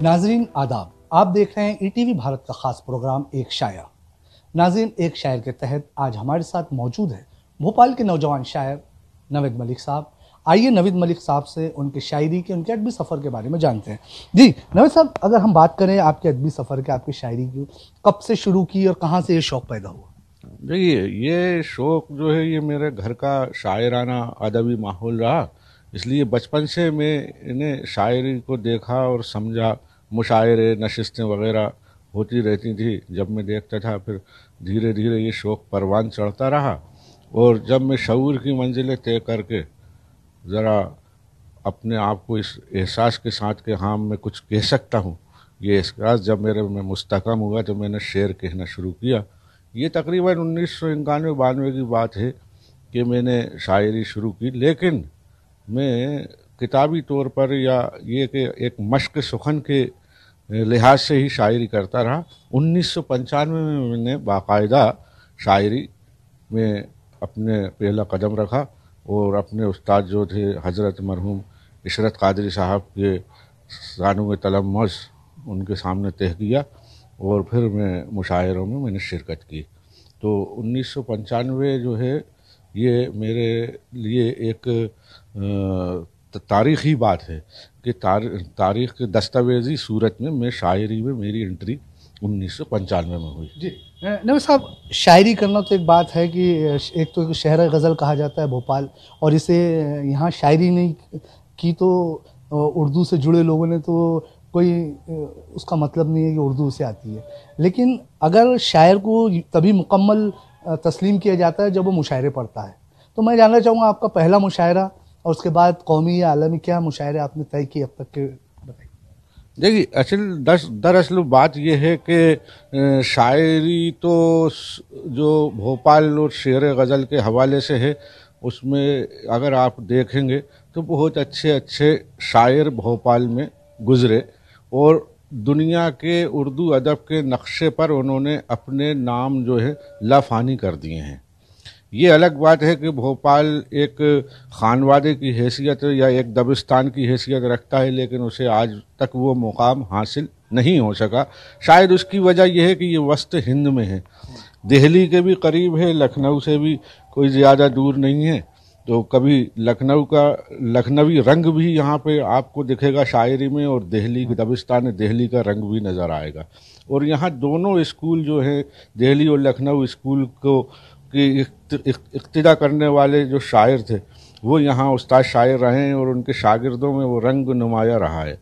नाजरीन आदाब, आप देख रहे हैं ईटीवी भारत का खास प्रोग्राम एक शायर। नाजरीन, एक शायर के तहत आज हमारे साथ मौजूद है भोपाल के नौजवान शायर नवीद मलिक साहब। आइए नवीद मलिक साहब से उनके शायरी के, उनके अदबी सफ़र के बारे में जानते हैं। जी नवीद साहब, अगर हम बात करें आपके अदबी सफ़र के, आपकी शायरी की, कब से शुरू की और कहाँ से ये शौक़ पैदा हुआ? देखिए, ये शौक़ जो है ये मेरे घर का शायराना अदबी माहौल रहा, इसलिए बचपन से मैं इन्हें शायरी को देखा और समझा। मुशायरे, नशिस्तें वगैरह होती रहती थी, जब मैं देखता था फिर धीरे धीरे ये शौक़ परवान चढ़ता रहा। और जब मैं शऊर की मंजिलें तय करके ज़रा अपने आप को इस एहसास के साथ कि हाँ मैं कुछ कह सकता हूँ, ये एहसास जब मेरे में मुस्तकम हुआ तो मैंने शेर कहना शुरू किया। ये तकरीबन 1991-92 की बात है कि मैंने शायरी शुरू की, लेकिन मैं किताबी तौर पर या ये कि एक मश्क सुखन के लिहाज से ही शायरी करता रहा। 1995 में मैंने बाकायदा शायरी में अपने पहला कदम रखा और अपने उस्ताद जो थे हज़रत मरहूम इशरत कादरी साहब के सानू तलम्मस उनके सामने तय किया और फिर मैं मुशायरों में मैंने शिरकत की। तो 1995 जो है ये मेरे लिए एक तारीख़ी बात है कि तारीख़ के दस्तावेज़ी सूरत में मैं शायरी में मेरी एंट्री 1995 में हुई। जी नवीद साहब, शायरी करना तो एक बात है कि एक तो शहर गज़ल कहा जाता है भोपाल, और इसे यहाँ शायरी नहीं की तो उर्दू से जुड़े लोगों ने तो कोई उसका मतलब नहीं है कि उर्दू से आती है। लेकिन अगर शायर को तभी मुकम्मल तस्लीम किया जाता है जब वो मुशायरे पढ़ता है। तो मैं जानना चाहूँगा आपका पहला मुशायरा और उसके बाद कौमी या आलमी क्या मुशायरे आपने तय किए अब तक के, बताइए। देखिए, दरअसल बात यह है कि शायरी तो जो भोपाल और शेर गज़ल के हवाले से है, उसमें अगर आप देखेंगे तो बहुत अच्छे अच्छे शायर भोपाल में गुज़रे और दुनिया के उर्दू अदब के नक्शे पर उन्होंने अपने नाम जो है लाफानी कर दिए हैं। ये अलग बात है कि भोपाल एक खानवादे की हैसियत या एक दबिस्तान की हैसियत रखता है, लेकिन उसे आज तक वो मुकाम हासिल नहीं हो सका। शायद उसकी वजह यह है कि ये वस्त हिंद में है, दिल्ली के भी करीब है, लखनऊ से भी कोई ज़्यादा दूर नहीं है। तो कभी लखनऊ का लखनवी रंग भी यहाँ पे आपको दिखेगा शायरी में, और दिल्ली की दबिस्तान दिल्ली का रंग भी नज़र आएगा। और यहाँ दोनों स्कूल जो हैं, दिल्ली और लखनऊ स्कूल को की इक्तिदा करने वाले जो शायर थे वो यहाँ उस्ताद शायर रहे हैं और उनके शागिर्दों में वो रंग नुमाया रहा है।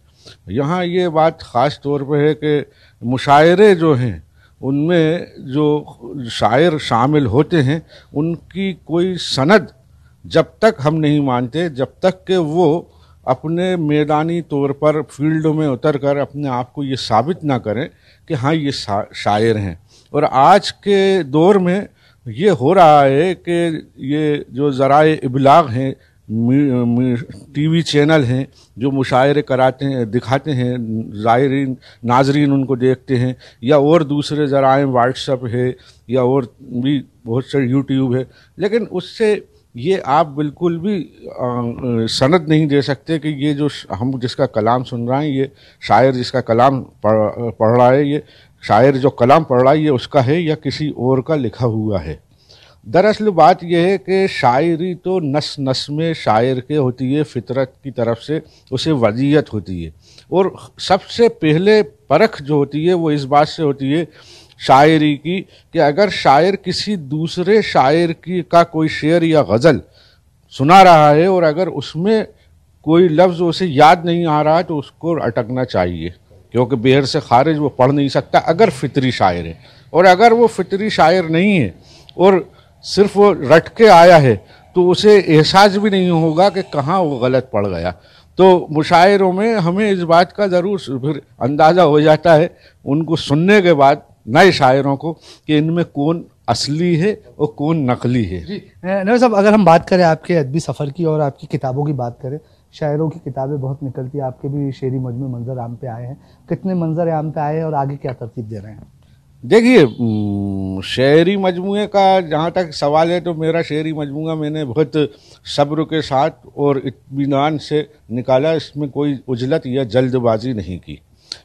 यहाँ ये बात ख़ास तौर पे है कि मुशायरे जो हैं उनमें जो शायर शामिल होते हैं उनकी कोई सनद जब तक हम नहीं मानते, जब तक कि वो अपने मैदानी तौर पर फील्डों में उतर कर अपने आप को ये साबित ना करें कि हाँ ये शायर हैं। और आज के दौर में ये हो रहा है कि ये जो ज़राए इबलाग हैं, टीवी चैनल हैं जो मुशायरे कराते हैं, दिखाते हैं, ज़ायरीन नाजरीन उनको देखते हैं, या और दूसरे ज़राए व्हाट्सएप है या और भी बहुत से यूट्यूब है, लेकिन उससे ये आप बिल्कुल भी सनद नहीं दे सकते कि ये जो हम जिसका कलाम सुन रहे हैं, ये शायर जिसका कलाम पढ़ रहा है, ये शायर जो कलाम पढ़ रहा है ये उसका है या किसी और का लिखा हुआ है। दरअसल बात यह है कि शायरी तो नस नस में शायर के होती है, फितरत की तरफ से उसे वजीयत होती है। और सबसे पहले परख जो होती है वो इस बात से होती है शायरी की कि अगर शायर किसी दूसरे शायर की का कोई शेर या गज़ल सुना रहा है और अगर उसमें कोई लफ्ज़ उसे याद नहीं आ रहा तो उसको अटकना चाहिए, क्योंकि बेहर से खारिज वो पढ़ नहीं सकता अगर फितरी शायर है। और अगर वो फितरी शायर नहीं है और सिर्फ वो रट के आया है तो उसे एहसास भी नहीं होगा कि कहाँ वो गलत पढ़ गया। तो मुशायरों में हमें इस बात का ज़रूर फिर अंदाज़ा हो जाता है उनको सुनने के बाद नए शायरों को कि इनमें कौन असली है और कौन नकली है। जी नवीद साहब, अगर हम बात करें आपके अदबी सफ़र की और आपकी किताबों की बात करें, शायरों की किताबें बहुत निकलती है, आपके भी शेरी मजमू मंजर आम पे आए हैं। कितने मंजर आम पे आए हैं और आगे क्या तरतीब दे रहे हैं? देखिए, शेरी मजमूए का जहाँ तक सवाल है तो मेरा शेरी मजमूआ मैंने बहुत सब्र के साथ और इत्मीनान से निकाला, इसमें कोई उजलत या जल्दबाजी नहीं की।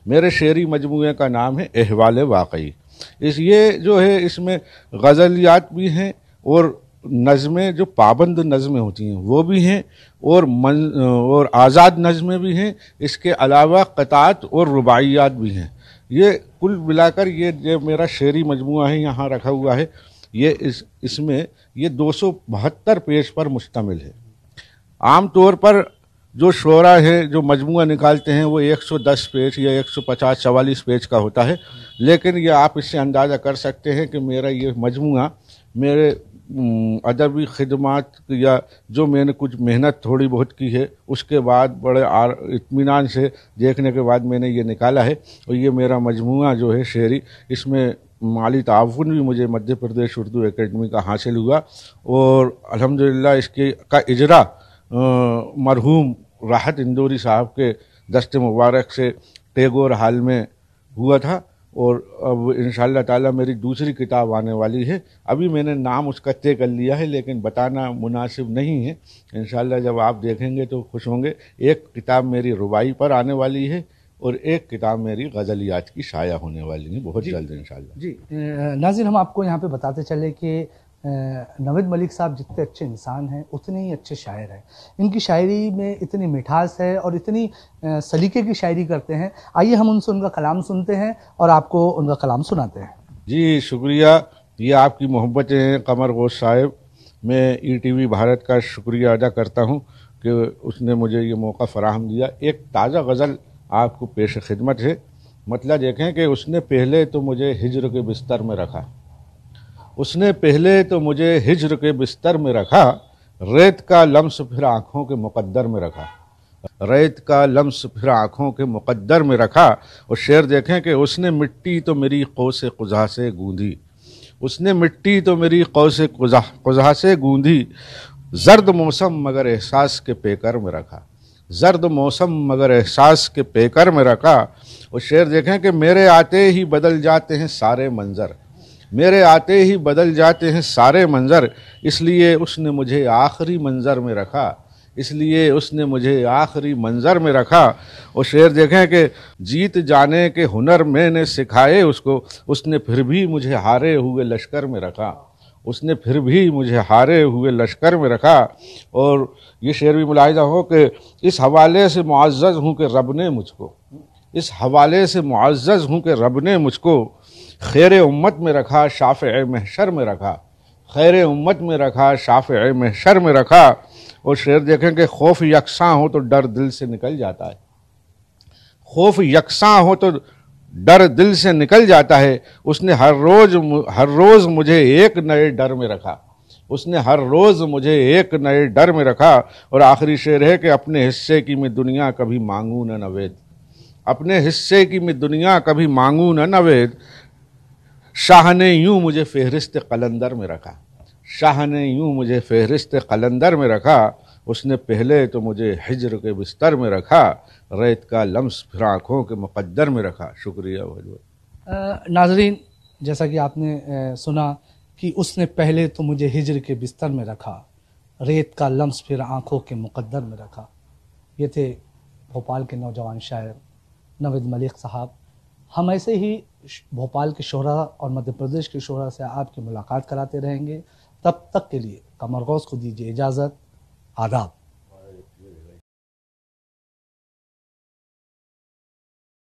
मेरे शेरी मजमूए का नाम है अहवाल वाकई। ये जो है इसमें गज़लियात भी हैं और नज़में जो पाबंद नज़में होती हैं वो भी हैं और आज़ाद नज़में भी हैं। इसके अलावा क़तात और रुबाइयात भी हैं। ये कुल मिलाकर ये जो मेरा शेरी मजमूआ है यहाँ रखा हुआ है, ये इसमें ये 272 पेज पर मुश्तमिल है। आम तौर पर जो शोरा है जो मजमूआ निकालते हैं वो 110 पेज या 150-44 पेज का होता है, लेकिन ये आप इससे अंदाज़ा कर सकते हैं कि मेरा ये मजमूआ मेरे अदबी खिदमात या जो मैंने कुछ मेहनत थोड़ी बहुत की है उसके बाद बड़े इत्मीनान से देखने के बाद मैंने ये निकाला है। और ये मेरा मजमूआ जो है शेरी, इसमें माली ताउन भी मुझे मध्य प्रदेश उर्दू एकेडमी का हासिल हुआ और अल्हम्दुलिल्लाह इसके का इजरा मरहूम राहत इंदौरी साहब के दस्ते मुबारक से टैगोर हाल में हुआ था। और अब इंशाअल्लाह ताला मेरी दूसरी किताब आने वाली है। अभी मैंने नाम उसका तय कर लिया है लेकिन बताना मुनासिब नहीं है। इंशाअल्लाह जब आप देखेंगे तो खुश होंगे। एक किताब मेरी रुबाई पर आने वाली है और एक किताब मेरी गज़लियात की शाया होने वाली है बहुत जल्द इंशाअल्लाह। जी नाज़रीन, हम आपको यहाँ पे बताते चले कि नवीद मलिक साहब जितने अच्छे इंसान हैं उतने ही अच्छे शायर हैं। इनकी शायरी में इतनी मिठास है और इतनी सलीके की शायरी करते हैं। आइए हम उनसे उनका कलाम सुनते हैं और आपको उनका कलाम सुनाते हैं। जी शुक्रिया, ये आपकी मोहब्बतें हैं कमर गोश साहब। मैं ETV भारत का शुक्रिया अदा करता हूँ कि उसने मुझे ये मौका फ़राहम दिया। एक ताज़ा गज़ल आपको पेश खिदमत है। मतलब देखें कि उसने पहले तो मुझे हिज्र के बिस्तर में रखा, उसने पहले तो मुझे हिज्र के बिस्तर में रखा, रेत का लम्स फिर आँखों के मुक़द्दर में रखा, रेत का लम्स फिर आँखों के मुक़द्दर में रखा। और शेर देखें कि उसने मिट्टी तो मेरी कौसे कुज़ा से गूंधी, उसने मिट्टी तो मेरी कौसे कुज़ा से गूंधी, जर्द मौसम मगर एहसास के पेकर में रखा, जर्द मौसम मगर एहसास के पेकर में रखा। और शेर देखें कि मेरे आते ही बदल जाते हैं सारे मंज़र, मेरे आते ही बदल जाते हैं सारे मंज़र, इसलिए उसने मुझे आखिरी मंज़र में रखा, इसलिए उसने मुझे आखिरी मंज़र में रखा। और शेर देखें कि जीत जाने के हुनर मैंने सिखाए उसको, उसने फिर भी मुझे हारे हुए लश्कर में रखा, उसने फिर भी मुझे हारे हुए लश्कर में रखा। और ये शेर भी मुलाहिज़ा हो कि इस हवाले से मुअज़्ज़ज़ हूँ कि रब ने मुझको, इस हवाले से मुअज़्ज़ज़ हूँ कि रब ने मुझको खैर उम्मत में रखा, शाफ़िए महशर में रखा, खैर उम्मत में रखा, शाफ़िए महशर में रखा। और शेर देखें कि खौफ यकसां हो तो डर दिल से निकल जाता है, खौफ यकसां हो तो डर दिल से निकल जाता है। उसने हर रोज़ मुझे एक नए डर में रखा, उसने हर रोज़ मुझे एक नए डर में रखा। और आखिरी शेर है कि अपने हिस्से की मैं दुनिया कभी मांगू न नवेद, अपने हिस्से की मैं दुनिया कभी मांगू न नवेद, शाह ने यूं मुझे फहरिस्त कलंदर में रखा, शाह ने यूं मुझे फहरिस्त कलंदर में रखा। उसने पहले तो मुझे हिज्र के बिस्तर में रखा, रेत का लम्स फिर आँखों के मुक़द्दर में रखा। शुक्रिया बहुत। नाज़रीन, जैसा कि आपने सुना कि उसने पहले तो मुझे हिज्र के बिस्तर में रखा, रेत का लम्स फिर आँखों के मुक़द्दर में रखा। ये थे भोपाल के नौजवान शायर नवीद मलिक साहब। हम ऐसे ही भोपाल के शोहरा और मध्य प्रदेश के शोहरा से आपकी मुलाकात कराते रहेंगे। तब तक के लिए कमर गौस को दीजिए इजाज़त। आदाब।